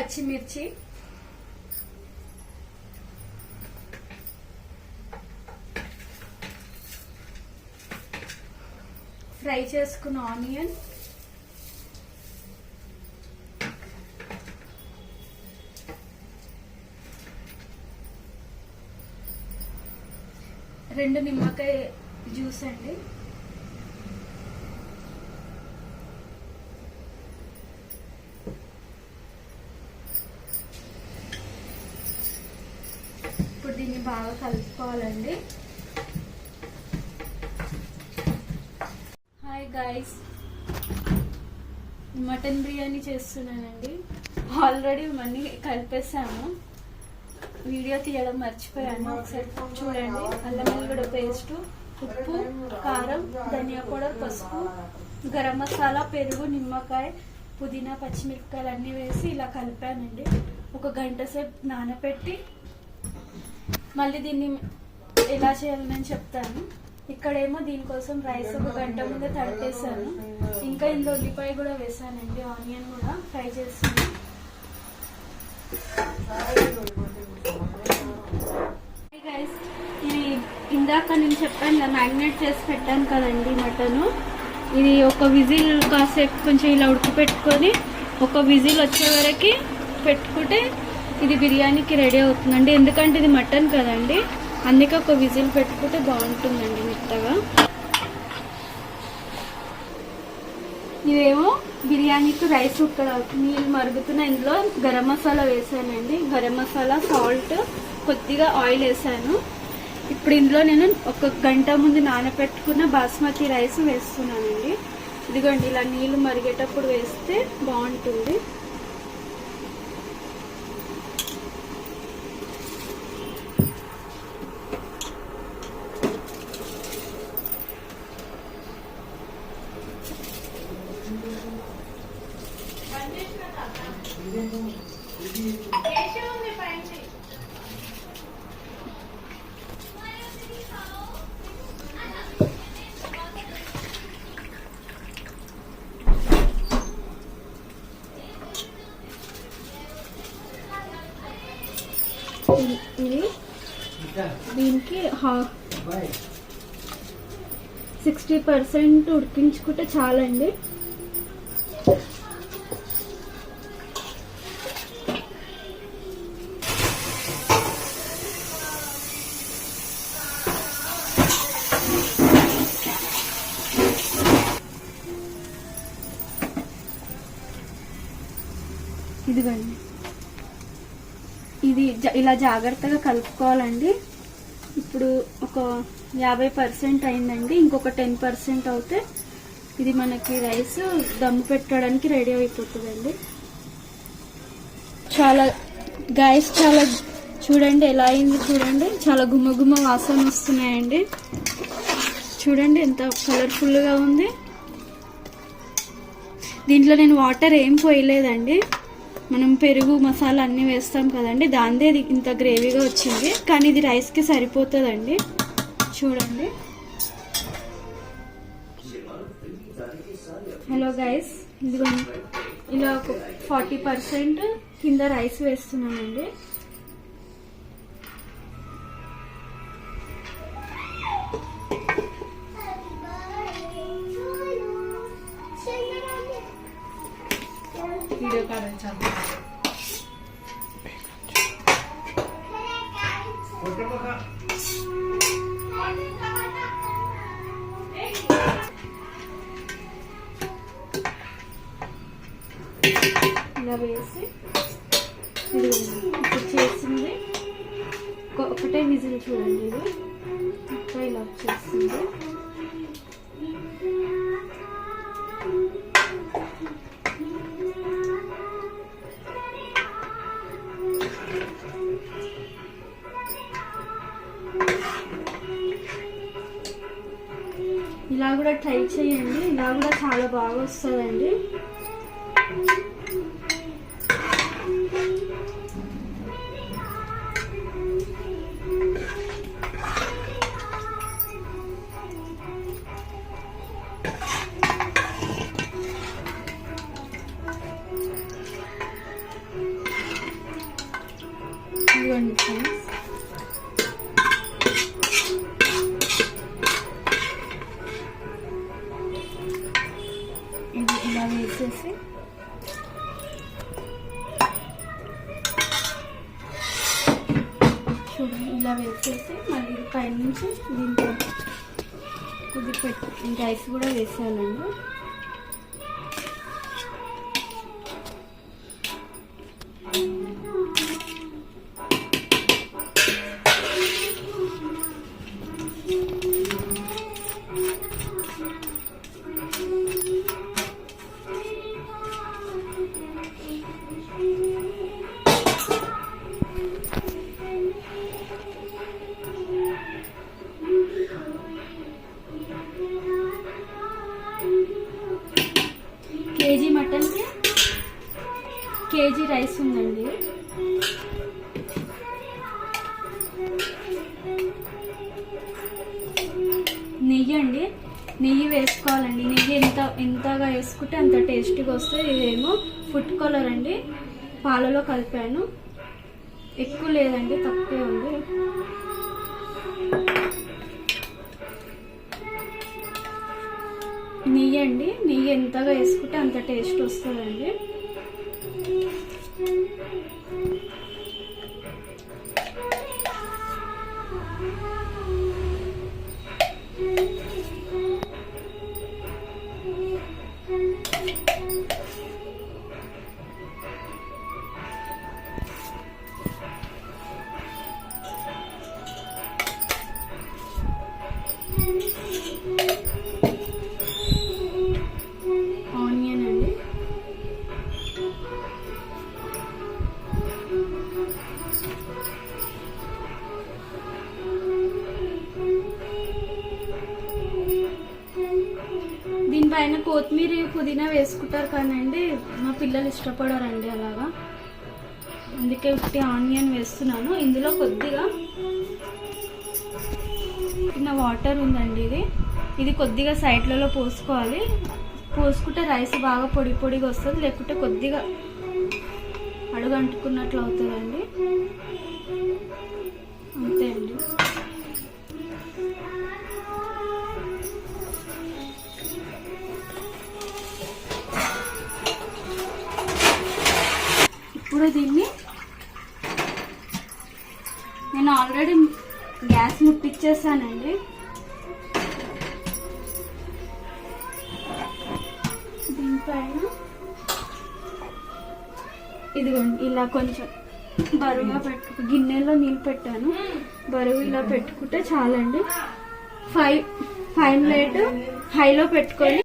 పచ్చిమిర్చి, ఫ్రై చేసుకున్న ఆనియన్, రెండు నిమ్మకాయ జ్యూస్ అండి, ఇప్పుడు దీన్ని బాగా కలుపుకోవాలండి. హాయ్ గాయ్స్, మటన్ బిర్యానీ చేస్తున్నానండి. ఆల్రెడీ అన్నీ కలిపేసాము, వీడియో తీయడం మర్చిపోయాను. ఒకసారి చూడండి. అల్లం వెల్లుల్లి పేస్ట్, ఉప్పు, కారం, ధనియా పౌడర్, పసుపు, గరం మసాలా, పెరుగు, నిమ్మకాయ, పుదీనా, పచ్చిమిరపకాయలు అన్నీ వేసి ఇలా కలిపానండి. ఒక గంట సేపు నానబెట్టి మళ్ళీ దీన్ని ఎలా చేయాలని చెప్తాను. ఇక్కడేమో దీనికోసం రైస్ ఒక గంట ముందే తడిపేసాను. ఇంకా ఇందులో ఉల్లిపాయ కూడా వేసానండి, ఆనియన్ కూడా ఫ్రై చేస్తాను. ఇది ఇందాక నేను చెప్పాను మ్యారినేట్ చేసి పెట్టాను కదండి మటను. ఇది ఒక విజిల్ కాసేపు కొంచెం ఇలా ఉడకపెట్టుకొని ఒక విజిల్ వచ్చే వరకు పెట్టుకుంటే ఇది బిర్యానీకి రెడీ అవుతుందండి. ఎందుకంటే ఇది మటన్ కదండి, అందుకే ఒక విజిల్ పెట్టుకుంటే బాగుంటుందండి మెత్తగా. ఇదేమో బిర్యానీకి రైస్ ఉక్కడ నీళ్ళు మరుగుతున్న ఇందులో గరం మసాలా వేసానండి. గరం మసాలా, సాల్ట్, కొద్దిగా ఆయిల్ వేసాను. ఇప్పుడు ఇందులో నేను ఒక గంట ముందు నానబెట్టుకున్న బాస్మతి రైస్ వేస్తున్నానండి. ఇదిగోండి ఇలా నీళ్లు మరిగేటప్పుడు వేస్తే బాగుంటుంది. ఇది దీనికి 60% ఉడికించుకుంటే చాలండి. ఇదిగోండి, ఇది ఇలా జాగ్రత్తగా కలుపుకోవాలండి. ఇప్పుడు ఒక 50% అయిందండి. ఇంకొక 10% అవుతే ఇది మనకి రైస్ దమ్ము పెట్టడానికి రెడీ అయిపోతుందండి. చాలా గాయస్, చాలా చూడండి ఎలా అయింది చూడండి. చాలా గుమ్మగుమ్మ వాసన వస్తున్నాయండి. చూడండి ఎంత కలర్ఫుల్గా ఉంది. దీంట్లో నేను వాటర్ ఏం పోయలేదండి. మనం పెరుగు, మసాలా అన్నీ వేస్తాం కదండి, దాందే ఇది ఇంత గ్రేవీగా వచ్చింది. కానీ ఇది రైస్కి సరిపోతుందండి. చూడండి. హలో గైస్, ఇదిగోండి ఇలా ఒక 40% కింద రైస్ వేస్తున్నానండి. వీడియో కాడించాలి. ఇలా వేసి ఇప్పుడు చేసింది ఒకటే విజిల్ చూడండి. ఇది ఇంకా ఇలా వచ్చేస్తుంది. ఇలా కూడా ట్రై చేయండి, ఇలా కూడా చాలా బాగా వస్తుందండి. వేసేసి చూడండి ఇలా వేసేసి మళ్ళీ పైన నుంచి దీంట్లో కుదిపెట్టి రైస్ కూడా వేసేయాలండి. కేజీ మటన్కి కేజీ రైస్ ఉందండి. నెయ్యి అండి, నెయ్యి వేసుకోవాలండి. నెయ్యి ఎంతగా వేసుకుంటే అంత టేస్టీగా వస్తుంది. ఇదేమో ఫుడ్ కలర్ అండి, పాలలో కలిపాను. ఎక్కువ లేదండి, తక్కువే ఉంది. నెయ్యి అండి, నెయ్యి ఎంతగా వేసుకుంటే అంత టేస్ట్ వస్తుందండి. ఆనియన్ అండి, దీనిపైన కొత్తిమీర పుదీనా వేసుకుంటారు కానండి, మా పిల్లలు ఇష్టపడారండి అలాగా. అందుకే ఉట్టి ఆనియన్ వేస్తున్నాను. ఇందులో కొద్దిగా చిన్న వాటర్ ఉందండి, ఇది కొద్దిగా సైడ్లలో పోసుకోవాలి. పోసుకుంటే రైస్ బాగా పొడి పొడిగా వస్తుంది, లేకుంటే కొద్దిగా అడుగు అంటుకున్నట్లు అవుతుందండి. అంతే అండి. ఇప్పుడు దీన్ని నేను ఆల్రెడీ గ్యాస్ ముట్టించేసానండి. దీనిపైన ఇదిగోండి ఇలా కొంచెం బరువుగా గిన్నెలో నీళ్ళు పెట్టాను. బరువు ఇలా పెట్టుకుంటే చాలండి. 5 మినిట్ హైలో పెట్టుకొని